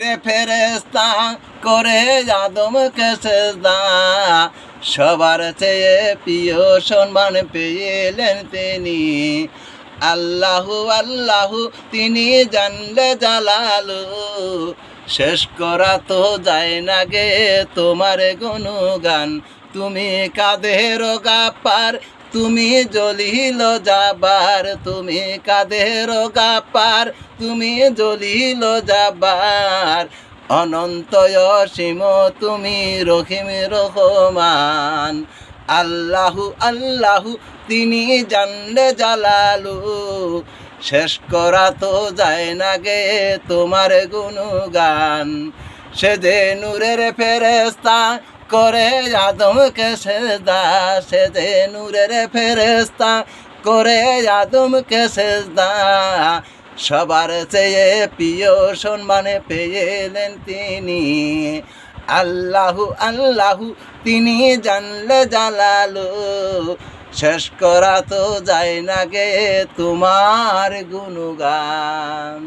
নূরের ফেরেশতা করে আদমকে সেজদা, সবার চেয়ে প্রিয় সম্মান পেয়েলেন তিনি। আল্লাহু আল্লাহু তিনি জানলে জালালু, শেষ করা তো যায় না গে তোমার গুণগান। তুমি কাদের গাফফার, তুমি জলিল জাবার, তুমি কাদের গাফফার, তুমি জলিল জাবার। অনন্ত অসীম তুমি রহিম রহমান। আল্লাহু আল্লাহু তিনি জানলে জালালু, শেষ করা তো যায় না গে তোমার গুণগান। সে যে নূরের ফেরেশতা করে আদমকে সেজদা, সে যে নূরের ফেরেশতা করে আদমকে সেজদা, সবার চেয়ে প্রিয় সম্মান পেয়েলেন তিনি। আল্লাহু আল্লাহু তিনি জানলে জালালু, শেষ করা তো যায় না গে তোমার গুণগান।